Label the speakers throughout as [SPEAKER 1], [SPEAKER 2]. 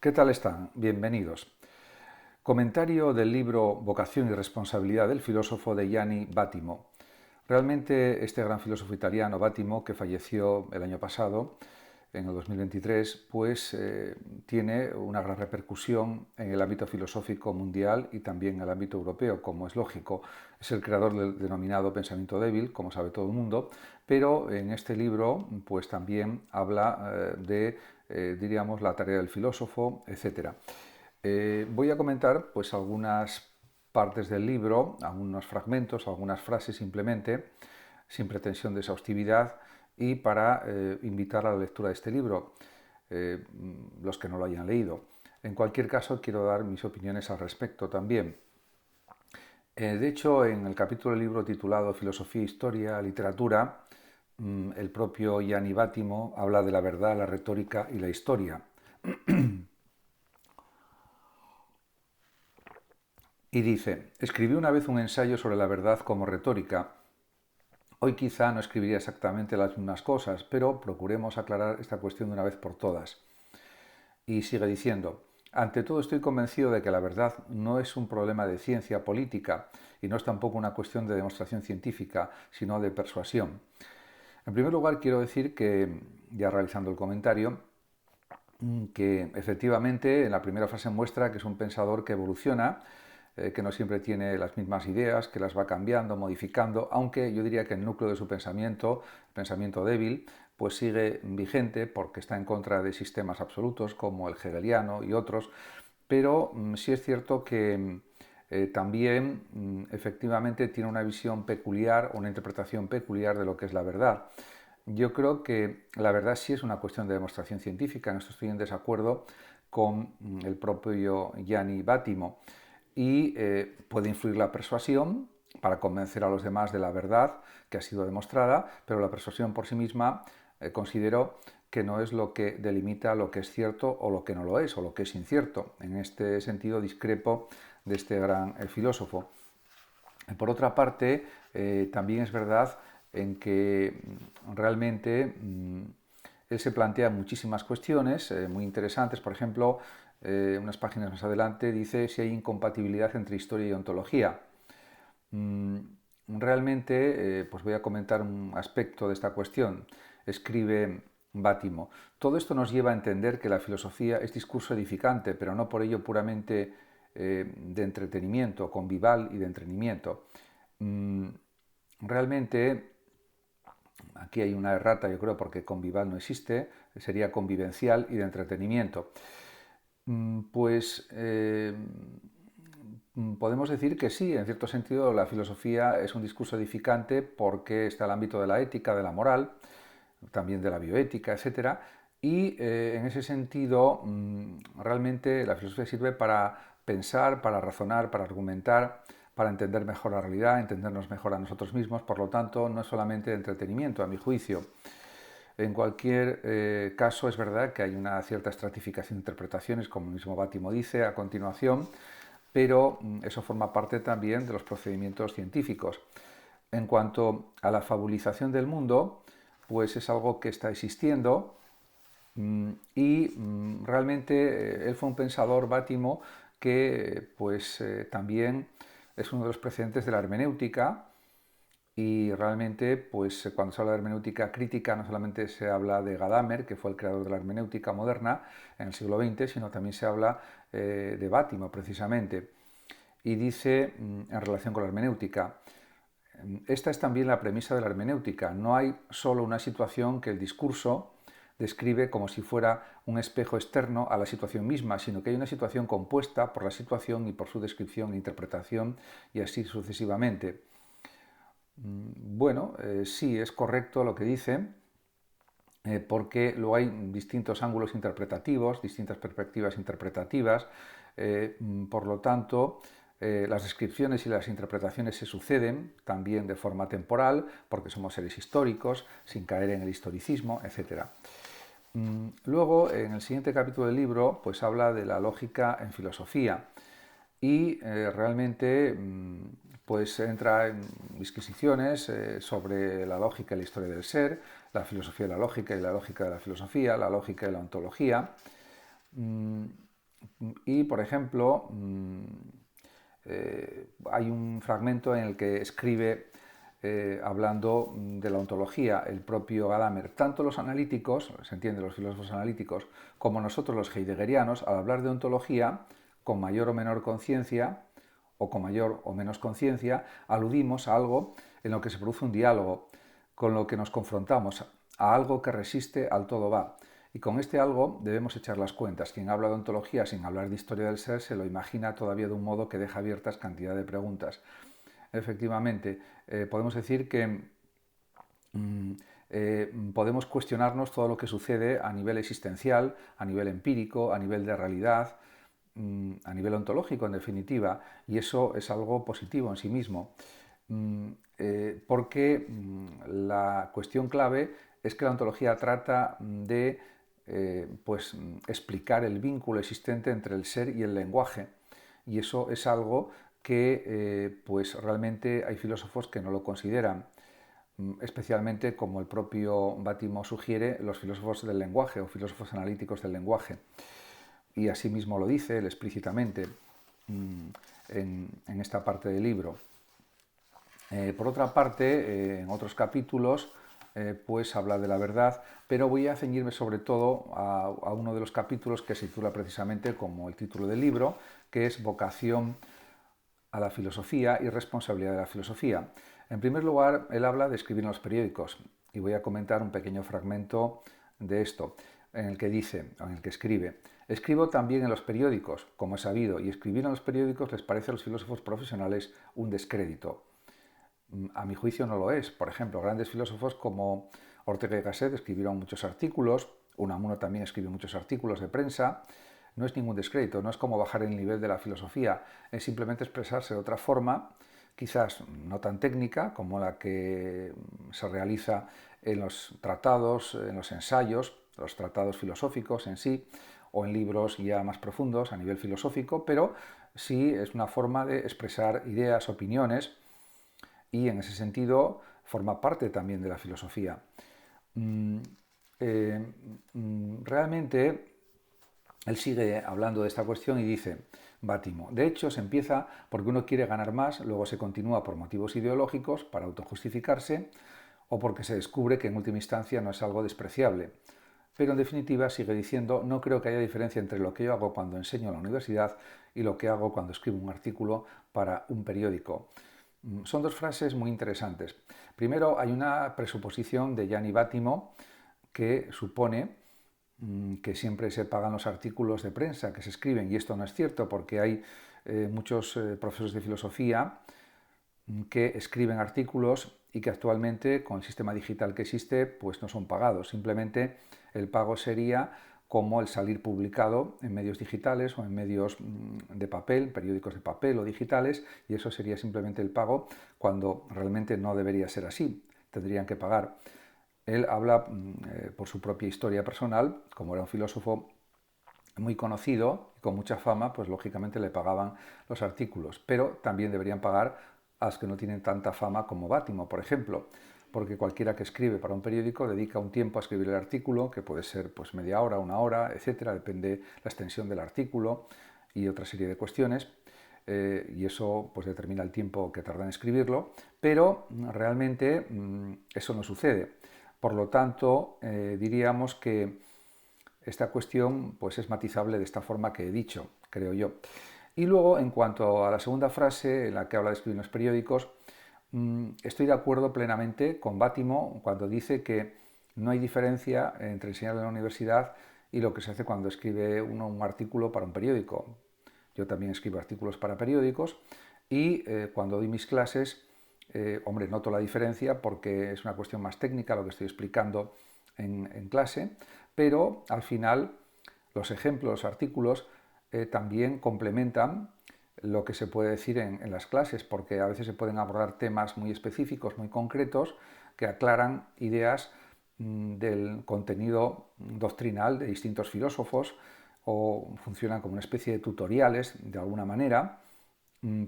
[SPEAKER 1] ¿Qué tal están? Bienvenidos. Comentario del libro Vocación y responsabilidad del filósofo de Gianni Vattimo. Realmente este gran filósofo italiano, Vattimo, que falleció el año pasado, en el 2023, pues tiene una gran repercusión en el ámbito filosófico mundial y también en el ámbito europeo, como es lógico. Es el creador del denominado pensamiento débil, como sabe todo el mundo, pero en este libro pues también habla diríamos, la tarea del filósofo, etc. Voy a comentar pues algunas partes del libro, algunos fragmentos, algunas frases simplemente, sin pretensión de exhaustividad, y para invitar a la lectura de este libro, los que no lo hayan leído. En cualquier caso, quiero dar mis opiniones al respecto también. De hecho, en el capítulo del libro titulado Filosofía, Historia, Literatura, el propio Gianni Vattimo habla de la verdad, la retórica y la historia. Y dice, escribí una vez un ensayo sobre la verdad como retórica. Hoy quizá no escribiría exactamente las mismas cosas, pero procuremos aclarar esta cuestión de una vez por todas. Y sigue diciendo, ante todo estoy convencido de que la verdad no es un problema de ciencia política y no es tampoco una cuestión de demostración científica, sino de persuasión. En primer lugar, quiero decir que, ya realizando el comentario, que efectivamente en la primera frase muestra que es un pensador que evoluciona, que no siempre tiene las mismas ideas, que las va cambiando, modificando, aunque yo diría que el núcleo de su pensamiento, el pensamiento débil, pues sigue vigente porque está en contra de sistemas absolutos como el hegeliano y otros, pero sí es cierto que también efectivamente tiene una visión peculiar, una interpretación peculiar de lo que es la verdad. Yo creo que la verdad sí es una cuestión de demostración científica, en esto estoy en desacuerdo con el propio Gianni Vattimo, y puede influir la persuasión para convencer a los demás de la verdad que ha sido demostrada, pero la persuasión por sí misma considero que no es lo que delimita lo que es cierto o lo que no lo es, o lo que es incierto. En este sentido discrepo de este gran filósofo. Por otra parte, también es verdad en que realmente él se plantea muchísimas cuestiones muy interesantes. Por ejemplo, unas páginas más adelante dice si hay incompatibilidad entre historia y ontología. Realmente, pues voy a comentar un aspecto de esta cuestión. Escribe Vattimo. Todo esto nos lleva a entender que la filosofía es discurso edificante, pero no por ello puramente de entretenimiento, convival y de entretenimiento. Realmente, aquí hay una errata, yo creo, porque convival no existe, sería convivencial y de entretenimiento. Pues podemos decir que sí, en cierto sentido la filosofía es un discurso edificante porque está el ámbito de la ética, de la moral, también de la bioética, etc. Y en ese sentido realmente la filosofía sirve para pensar, para razonar, para argumentar, para entender mejor la realidad, entendernos mejor a nosotros mismos. Por lo tanto, no es solamente entretenimiento, a mi juicio. En cualquier caso, es verdad que hay una cierta estratificación de interpretaciones, como el mismo Vattimo dice a continuación, pero eso forma parte también de los procedimientos científicos. En cuanto a la fabulización del mundo, pues es algo que está existiendo y realmente él fue un pensador, Vattimo, que pues también es uno de los precedentes de la hermenéutica. Y realmente, pues cuando se habla de hermenéutica crítica, no solamente se habla de Gadamer, que fue el creador de la hermenéutica moderna en el siglo XX, sino también se habla de Vattimo, precisamente. Y dice, en relación con la hermenéutica, esta es también la premisa de la hermenéutica. No hay solo una situación que el discurso describe como si fuera un espejo externo a la situación misma, sino que hay una situación compuesta por la situación y por su descripción e interpretación, y así sucesivamente. Bueno, sí, es correcto lo que dice, porque luego hay distintos ángulos interpretativos, distintas perspectivas interpretativas, por lo tanto, las descripciones y las interpretaciones se suceden también de forma temporal, porque somos seres históricos, sin caer en el historicismo, etc. Luego, en el siguiente capítulo del libro, pues habla de la lógica en filosofía y realmente pues entra en disquisiciones sobre la lógica y la historia del ser, la filosofía de la lógica y la lógica de la filosofía, la lógica y la ontología. Y, por ejemplo, hay un fragmento en el que escribe hablando de la ontología el propio Gadamer. Tanto los analíticos, se entiende, los filósofos analíticos, como nosotros los heideggerianos, al hablar de ontología, con mayor o menor conciencia, o con mayor o menos conciencia, aludimos a algo en lo que se produce un diálogo, con lo que nos confrontamos, a algo que resiste al todo va. Y con este algo debemos echar las cuentas. Quien habla de ontología sin hablar de historia del ser se lo imagina todavía de un modo que deja abiertas cantidad de preguntas. Efectivamente, podemos decir que podemos cuestionarnos todo lo que sucede a nivel existencial, a nivel empírico, a nivel de realidad, a nivel ontológico, en definitiva, y eso es algo positivo en sí mismo, porque la cuestión clave es que la ontología trata de explicar el vínculo existente entre el ser y el lenguaje, y eso es algo que pues realmente hay filósofos que no lo consideran, especialmente, como el propio Bátimo sugiere, los filósofos del lenguaje o filósofos analíticos del lenguaje. Y asimismo lo dice él explícitamente en esta parte del libro. Por otra parte, en otros capítulos, pues habla de la verdad, pero voy a ceñirme sobre todo a uno de los capítulos que se titula precisamente como el título del libro, que es Vocación a la filosofía y responsabilidad de la filosofía. En primer lugar, él habla de escribir en los periódicos y voy a comentar un pequeño fragmento de esto, en el que dice, en el que escribe: escribo también en los periódicos, como es sabido, y escribir en los periódicos les parece a los filósofos profesionales un descrédito. A mi juicio no lo es. Por ejemplo, grandes filósofos como Ortega y Gasset escribieron muchos artículos, Unamuno también escribió muchos artículos de prensa. No es ningún descrédito, no es como bajar el nivel de la filosofía, es simplemente expresarse de otra forma, quizás no tan técnica como la que se realiza en los tratados, en los ensayos, los tratados filosóficos en sí, o en libros ya más profundos a nivel filosófico, pero sí es una forma de expresar ideas, opiniones, y en ese sentido forma parte también de la filosofía. Realmente él sigue hablando de esta cuestión y dice, Bátimo, de hecho se empieza porque uno quiere ganar más, luego se continúa por motivos ideológicos, para autojustificarse, o porque se descubre que en última instancia no es algo despreciable. Pero en definitiva sigue diciendo, no creo que haya diferencia entre lo que yo hago cuando enseño en la universidad y lo que hago cuando escribo un artículo para un periódico. Son dos frases muy interesantes. Primero, hay una presuposición de Gianni Bátimo que supone que siempre se pagan los artículos de prensa que se escriben, y esto no es cierto porque hay muchos profesores de filosofía que escriben artículos y que actualmente con el sistema digital que existe pues no son pagados. Simplemente el pago sería como el salir publicado en medios digitales o en medios de papel, periódicos de papel o digitales, y eso sería simplemente el pago, cuando realmente no debería ser así, tendrían que pagar. Él habla por su propia historia personal, como era un filósofo muy conocido y con mucha fama, pues lógicamente le pagaban los artículos, pero también deberían pagar a los que no tienen tanta fama como Bátimo, por ejemplo, porque cualquiera que escribe para un periódico dedica un tiempo a escribir el artículo, que puede ser pues media hora, una hora, etcétera, depende la extensión del artículo y otra serie de cuestiones, y eso pues determina el tiempo que tarda en escribirlo, pero realmente eso no sucede. Por lo tanto, diríamos que esta cuestión pues, es matizable de esta forma que he dicho, creo yo. Y luego, en cuanto a la segunda frase, en la que habla de escribir en los periódicos, estoy de acuerdo plenamente con Bátimo cuando dice que no hay diferencia entre enseñar en la universidad y lo que se hace cuando escribe uno un artículo para un periódico. Yo también escribo artículos para periódicos y cuando doy mis clases, hombre, noto la diferencia porque es una cuestión más técnica lo que estoy explicando en clase, pero al final los ejemplos, los artículos también complementan lo que se puede decir en las clases, porque a veces se pueden abordar temas muy específicos, muy concretos, que aclaran ideas del contenido doctrinal de distintos filósofos, o funcionan como una especie de tutoriales, de alguna manera,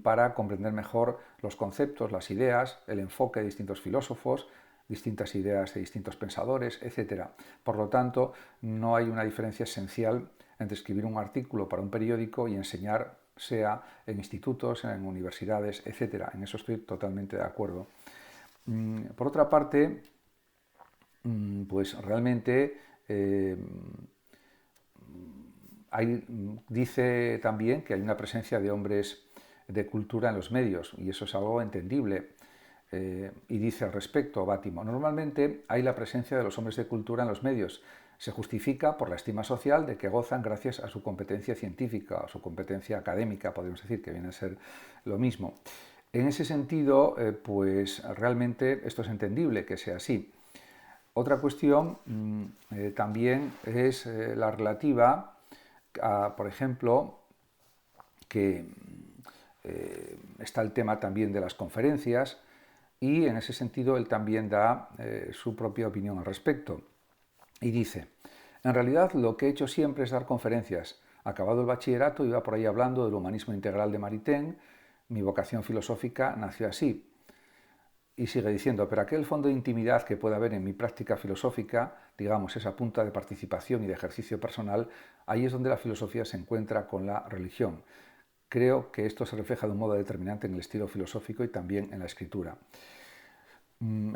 [SPEAKER 1] para comprender mejor los conceptos, las ideas, el enfoque de distintos filósofos, distintas ideas de distintos pensadores, etc. Por lo tanto, no hay una diferencia esencial entre escribir un artículo para un periódico y enseñar, sea en institutos, en universidades, etc. En eso estoy totalmente de acuerdo. Por otra parte, pues realmente dice también que hay una presencia de hombres de cultura en los medios, y eso es algo entendible. Y dice al respecto Bátimo: normalmente hay la presencia de los hombres de cultura en los medios. Se justifica por la estima social de que gozan gracias a su competencia científica, a su competencia académica, podemos decir, que viene a ser lo mismo. En ese sentido, pues realmente esto es entendible que sea así. Otra cuestión también es la relativa a, por ejemplo, que está el tema también de las conferencias, y en ese sentido él también da su propia opinión al respecto. Y dice: en realidad lo que he hecho siempre es dar conferencias. Acabado el bachillerato iba por ahí hablando del humanismo integral de Maritain. Mi vocación filosófica nació así. Y sigue diciendo: pero aquel fondo de intimidad que puede haber en mi práctica filosófica, digamos esa punta de participación y de ejercicio personal, ahí es donde la filosofía se encuentra con la religión. Creo que esto se refleja de un modo determinante en el estilo filosófico y también en la escritura.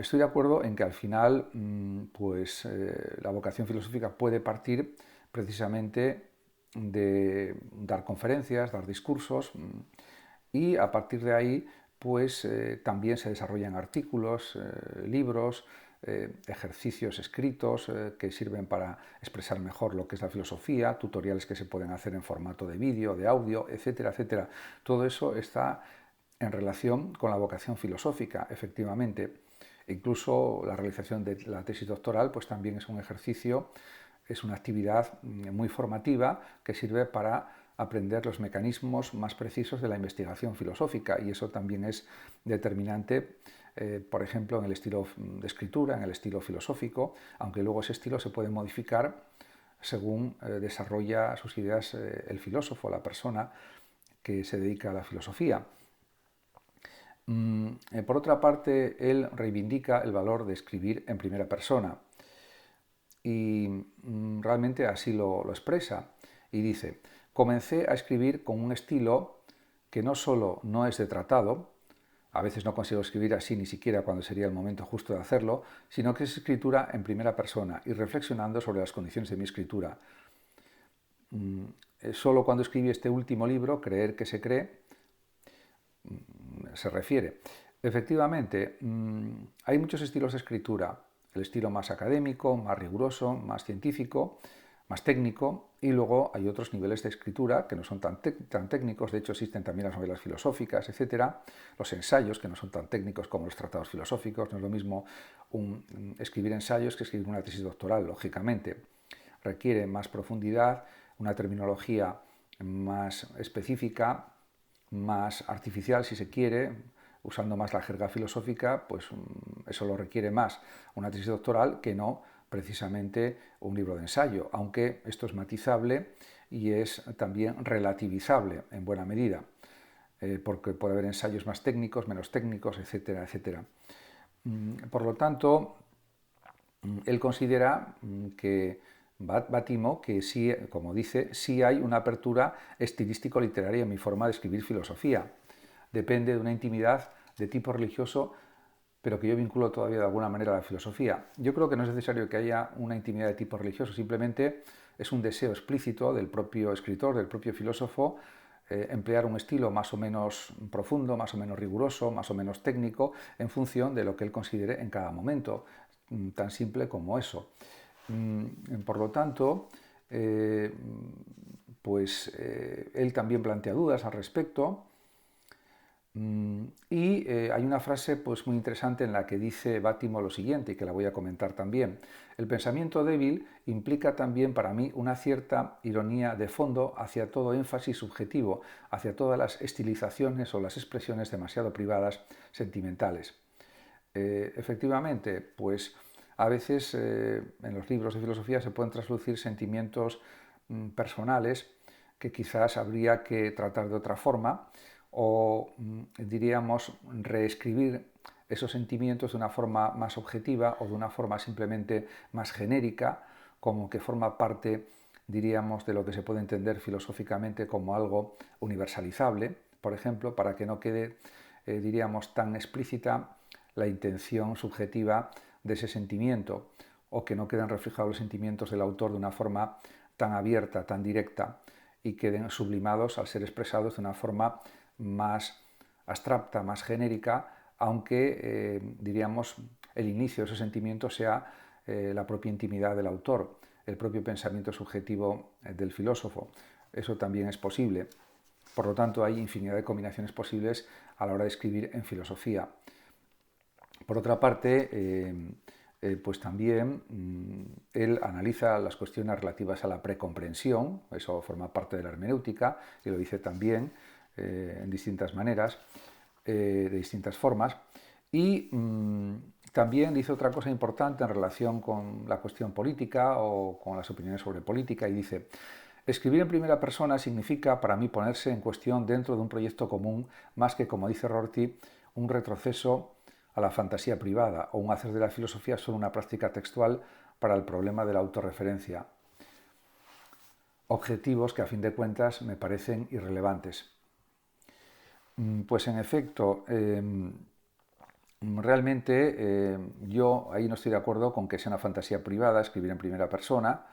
[SPEAKER 1] Estoy de acuerdo en que al final pues, la vocación filosófica puede partir precisamente de dar conferencias, dar discursos, y a partir de ahí pues también se desarrollan artículos, libros, ejercicios escritos que sirven para expresar mejor lo que es la filosofía, tutoriales que se pueden hacer en formato de vídeo, de audio, etcétera, etcétera. Todo eso está en relación con la vocación filosófica, efectivamente. Incluso la realización de la tesis doctoral pues también es un ejercicio, es una actividad muy formativa que sirve para aprender los mecanismos más precisos de la investigación filosófica, y eso también es determinante, por ejemplo, en el estilo de escritura, en el estilo filosófico, aunque luego ese estilo se puede modificar según desarrolla sus ideas el filósofo, la persona que se dedica a la filosofía. Por otra parte, él reivindica el valor de escribir en primera persona, y realmente así lo expresa, y dice: comencé a escribir con un estilo que no solo no es de tratado, a veces no consigo escribir así ni siquiera cuando sería el momento justo de hacerlo, sino que es escritura en primera persona y reflexionando sobre las condiciones de mi escritura. Solo cuando escribí este último libro, Creer que se cree, se refiere. Efectivamente, hay muchos estilos de escritura: el estilo más académico, más riguroso, más científico, más técnico, y luego hay otros niveles de escritura que no son tan técnicos. De hecho, existen también las novelas filosóficas, etc. Los ensayos, que no son tan técnicos como los tratados filosóficos. No es lo mismo escribir ensayos que escribir una tesis doctoral, lógicamente. Requiere más profundidad, una terminología más específica, más artificial, si se quiere, usando más la jerga filosófica, pues eso lo requiere más una tesis doctoral que no precisamente un libro de ensayo, aunque esto es matizable y es también relativizable en buena medida, porque puede haber ensayos más técnicos, menos técnicos, etcétera, etcétera. Por lo tanto, él considera que Bátimo, que sí, como dice, sí hay una apertura estilístico-literaria en mi forma de escribir filosofía. Depende de una intimidad de tipo religioso, pero que yo vinculo todavía de alguna manera a la filosofía. Yo creo que no es necesario que haya una intimidad de tipo religioso, simplemente es un deseo explícito del propio escritor, del propio filósofo, emplear un estilo más o menos profundo, más o menos riguroso, más o menos técnico, en función de lo que él considere en cada momento, tan simple como eso. Por lo tanto, pues él también plantea dudas al respecto. Y hay una frase pues, muy interesante en la que dice Bátimo lo siguiente, y que la voy a comentar también: el pensamiento débil implica también para mí una cierta ironía de fondo hacia todo énfasis subjetivo, hacia todas las estilizaciones o las expresiones demasiado privadas, sentimentales. Efectivamente, pues a veces en los libros de filosofía se pueden traslucir sentimientos personales que quizás habría que tratar de otra forma, o diríamos reescribir esos sentimientos de una forma más objetiva o de una forma simplemente más genérica, como que forma parte diríamos, de lo que se puede entender filosóficamente como algo universalizable, por ejemplo, para que no quede, diríamos, tan explícita la intención subjetiva de ese sentimiento, o que no queden reflejados los sentimientos del autor de una forma tan abierta, tan directa, y queden sublimados al ser expresados de una forma más abstracta, más genérica, aunque, diríamos, el inicio de esos sentimientos sea la propia intimidad del autor, el propio pensamiento subjetivo del filósofo. Eso también es posible. Por lo tanto, hay infinidad de combinaciones posibles a la hora de escribir en filosofía. Por otra parte, pues también él analiza las cuestiones relativas a la precomprensión, eso forma parte de la hermenéutica, y lo dice también en distintas maneras, de distintas formas, y también dice otra cosa importante en relación con la cuestión política o con las opiniones sobre política, y dice: escribir en primera persona significa para mí ponerse en cuestión dentro de un proyecto común, más que, como dice Rorty, un retroceso a la fantasía privada o un hacer de la filosofía solo una práctica textual para el problema de la autorreferencia. Objetivos que a fin de cuentas me parecen irrelevantes. Pues en efecto, realmente yo ahí no estoy de acuerdo con que sea una fantasía privada escribir en primera persona.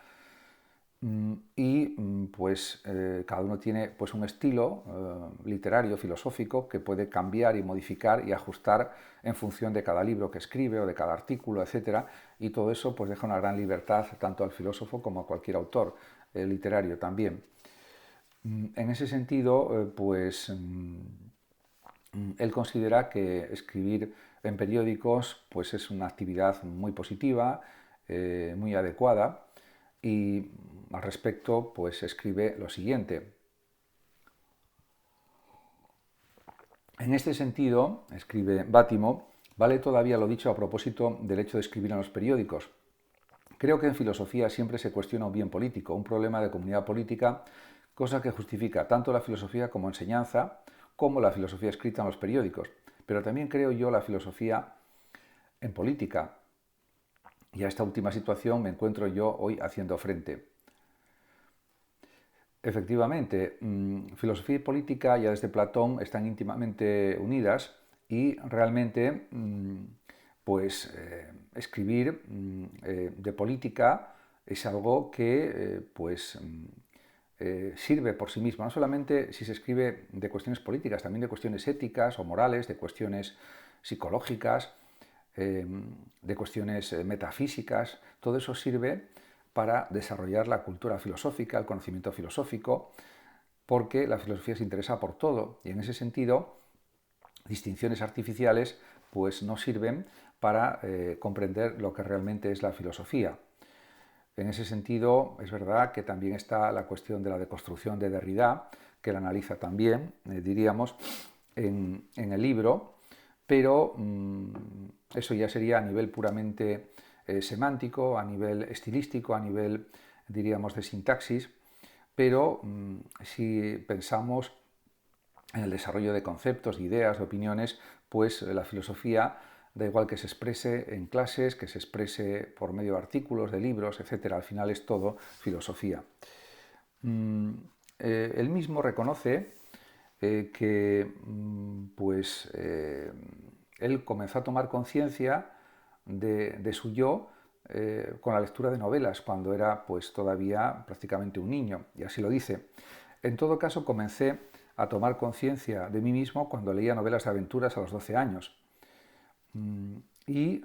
[SPEAKER 1] Y pues cada uno tiene pues un estilo literario, filosófico, que puede cambiar y modificar y ajustar en función de cada libro que escribe o de cada artículo, etcétera, y todo eso pues deja una gran libertad tanto al filósofo como a cualquier autor literario también. En ese sentido, pues él considera que escribir en periódicos pues es una actividad muy positiva, muy adecuada, y al respecto pues escribe lo siguiente: en este sentido, escribe Bátimo, vale todavía lo dicho a propósito del hecho de escribir en los periódicos. Creo que en filosofía siempre se cuestiona un bien político, un problema de comunidad política, cosa que justifica tanto la filosofía como enseñanza, como la filosofía escrita en los periódicos. Pero también creo yo la filosofía en política, y a esta última situación me encuentro yo hoy haciendo frente. Efectivamente, filosofía y política ya desde Platón están íntimamente unidas, y realmente pues escribir de política es algo que sirve por sí mismo, no solamente si se escribe de cuestiones políticas, también de cuestiones éticas o morales, de cuestiones psicológicas, de cuestiones metafísicas. Todo eso sirve para desarrollar la cultura filosófica, el conocimiento filosófico, porque la filosofía se interesa por todo, y en ese sentido distinciones artificiales pues no sirven para comprender lo que realmente es la filosofía. En ese sentido, es verdad que también está la cuestión de la deconstrucción de Derrida, que la analiza también, diríamos, en el libro, pero eso ya sería a nivel puramente semántico, a nivel estilístico, a nivel, diríamos, de sintaxis, pero si pensamos en el desarrollo de conceptos, de ideas, de opiniones, pues la filosofía da igual que se exprese en clases, que se exprese por medio de artículos, de libros, etc. Al final es todo filosofía. Él mismo reconoce que él comenzó a tomar conciencia de su yo con la lectura de novelas, cuando era pues todavía prácticamente un niño, y así lo dice. En todo caso, comencé a tomar conciencia de mí mismo cuando leía novelas de aventuras a los 12 años. Y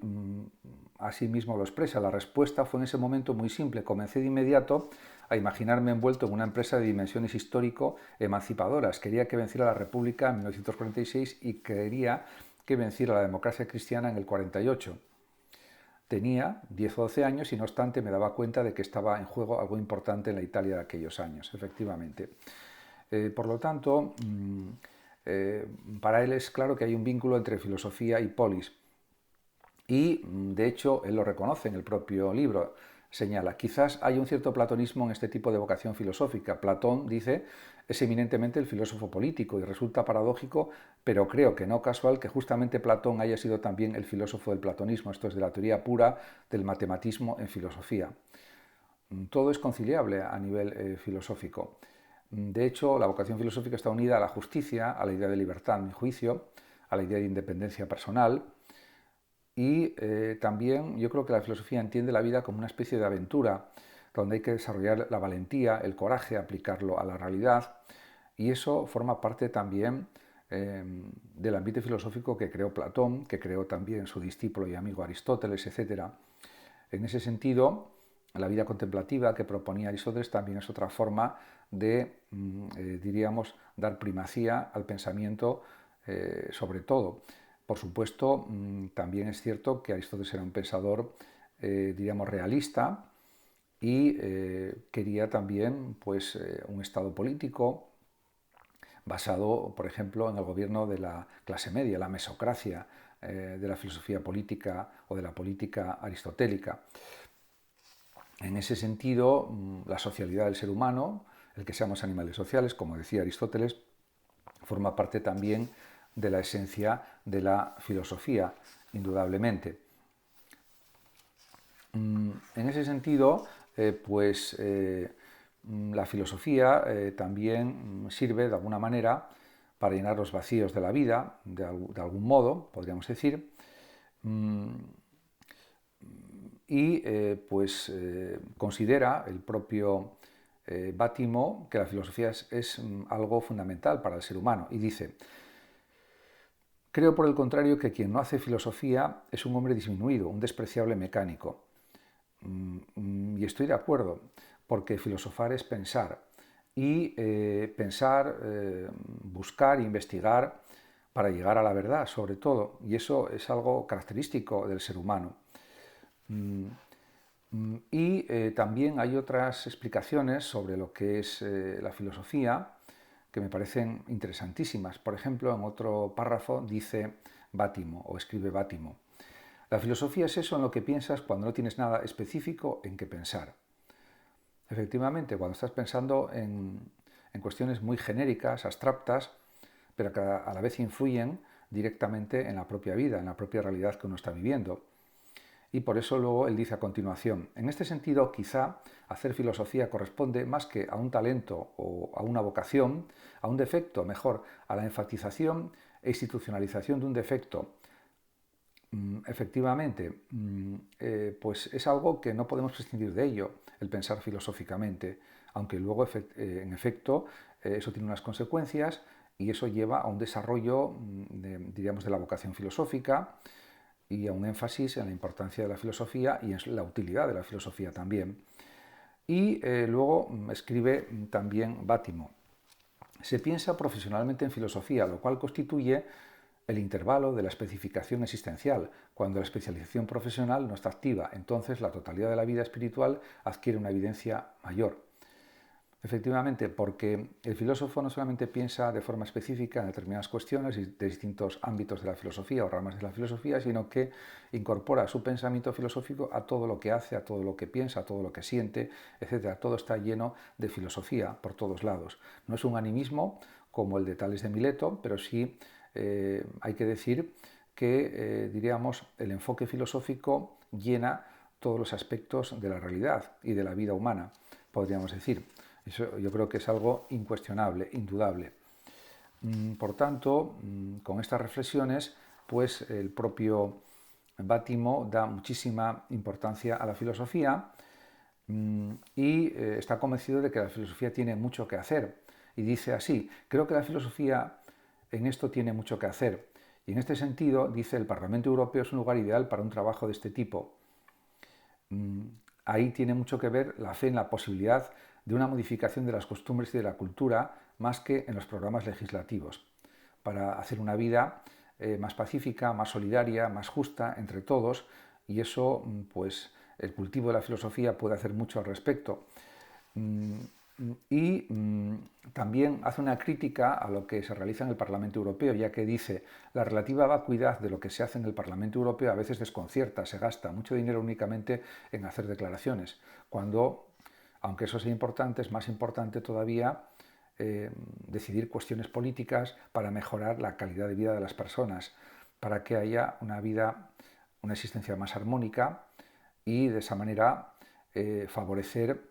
[SPEAKER 1] así mismo lo expresa. La respuesta fue en ese momento muy simple. Comencé de inmediato a imaginarme envuelto en una empresa de dimensiones histórico-emancipadoras. Quería que venciera la República en 1946 y quería que venciera la democracia cristiana en el 48. Tenía 10 o 12 años y no obstante me daba cuenta de que estaba en juego algo importante en la Italia de aquellos años, efectivamente. Por lo tanto, para él es claro que hay un vínculo entre filosofía y polis. Y, de hecho, él lo reconoce en el propio libro. Señala: quizás hay un cierto platonismo en este tipo de vocación filosófica. Platón, dice, es eminentemente el filósofo político, y resulta paradójico, pero creo que no casual, que justamente Platón haya sido también el filósofo del platonismo, esto es, de la teoría pura del matematismo en filosofía. todo es conciliable a nivel filosófico. De hecho, la vocación filosófica está unida a la justicia, a la idea de libertad, en mi juicio, a la idea de independencia personal y también yo creo que la filosofía entiende la vida como una especie de aventura donde hay que desarrollar la valentía, el coraje, aplicarlo a la realidad y eso forma parte también del ambiente filosófico que creó Platón, que creó también su discípulo y amigo Aristóteles, etc. En ese sentido, la vida contemplativa que proponía Aristóteles también es otra forma de, diríamos, dar primacía al pensamiento sobre todo. Por supuesto, también es cierto que Aristóteles era un pensador, diríamos, realista y quería también pues, un estado político basado, por ejemplo, en el gobierno de la clase media, la mesocracia de la filosofía política o de la política aristotélica. En ese sentido, la socialidad del ser humano, el que seamos animales sociales, como decía Aristóteles, forma parte también de la esencia de la filosofía, indudablemente. En ese sentido, la filosofía también sirve de alguna manera para llenar los vacíos de la vida, de algún modo, podríamos decir, y considera el propio Bátimo que la filosofía es algo fundamental para el ser humano y dice: creo por el contrario que quien no hace filosofía es un hombre disminuido, un despreciable mecánico. Y estoy de acuerdo, porque filosofar es pensar y pensar, buscar, investigar para llegar a la verdad sobre todo, y eso es algo característico del ser humano. Y también hay otras explicaciones sobre lo que es la filosofía que me parecen interesantísimas. Por ejemplo, en otro párrafo dice Bátimo, o escribe Bátimo: la filosofía es eso en lo que piensas cuando no tienes nada específico en que pensar. Efectivamente, cuando estás pensando en cuestiones muy genéricas, abstractas, pero que a la vez influyen directamente en la propia vida, en la propia realidad que uno está viviendo. Y por eso luego él dice a continuación: en este sentido, quizá hacer filosofía corresponde más que a un talento o a una vocación, a un defecto, mejor, a la enfatización e institucionalización de un defecto. Efectivamente, pues es algo que no podemos prescindir de ello, el pensar filosóficamente, aunque luego, en efecto, eso tiene unas consecuencias y eso lleva a un desarrollo, diríamos, de la vocación filosófica y a un énfasis en la importancia de la filosofía y en la utilidad de la filosofía también. Y luego escribe también Bátimo: se piensa profesionalmente en filosofía, lo cual constituye el intervalo de la especificación existencial. Cuando la especialización profesional no está activa, entonces la totalidad de la vida espiritual adquiere una evidencia mayor. Efectivamente, porque el filósofo no solamente piensa de forma específica en determinadas cuestiones de distintos ámbitos de la filosofía o ramas de la filosofía, sino que incorpora su pensamiento filosófico a todo lo que hace, a todo lo que piensa, a todo lo que siente, etc. Todo está lleno de filosofía por todos lados. No es un animismo como el de Tales de Mileto, pero sí hay que decir que, diríamos, el enfoque filosófico llena todos los aspectos de la realidad y de la vida humana, podríamos decir. Eso yo creo que es algo incuestionable, indudable. Por tanto, con estas reflexiones, pues el propio Bátimo da muchísima importancia a la filosofía y está convencido de que la filosofía tiene mucho que hacer. Y dice así: creo que la filosofía en esto tiene mucho que hacer. Y en este sentido, dice, el Parlamento Europeo es un lugar ideal para un trabajo de este tipo. Ahí tiene mucho que ver la fe en la posibilidad de una modificación de las costumbres y de la cultura más que en los programas legislativos, para hacer una vida más pacífica, más solidaria, más justa entre todos, y eso, pues, el cultivo de la filosofía puede hacer mucho al respecto. Y también hace una crítica a lo que se realiza en el Parlamento Europeo, ya que dice: la relativa vacuidad de lo que se hace en el Parlamento Europeo a veces desconcierta, se gasta mucho dinero únicamente en hacer declaraciones, cuando, aunque eso sea importante, es más importante todavía decidir cuestiones políticas para mejorar la calidad de vida de las personas, para que haya una vida, una existencia más armónica y de esa manera favorecer,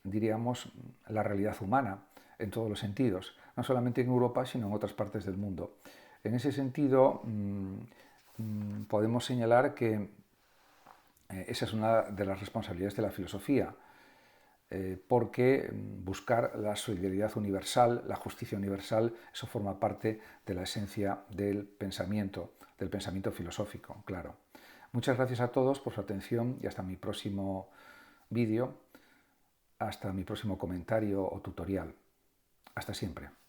[SPEAKER 1] diríamos, la realidad humana en todos los sentidos, no solamente en Europa, sino en otras partes del mundo. En ese sentido, podemos señalar que esa es una de las responsabilidades de la filosofía, porque buscar la solidaridad universal, la justicia universal, eso forma parte de la esencia del pensamiento filosófico, claro. Muchas gracias a todos por su atención y hasta mi próximo vídeo, hasta mi próximo comentario o tutorial. Hasta siempre.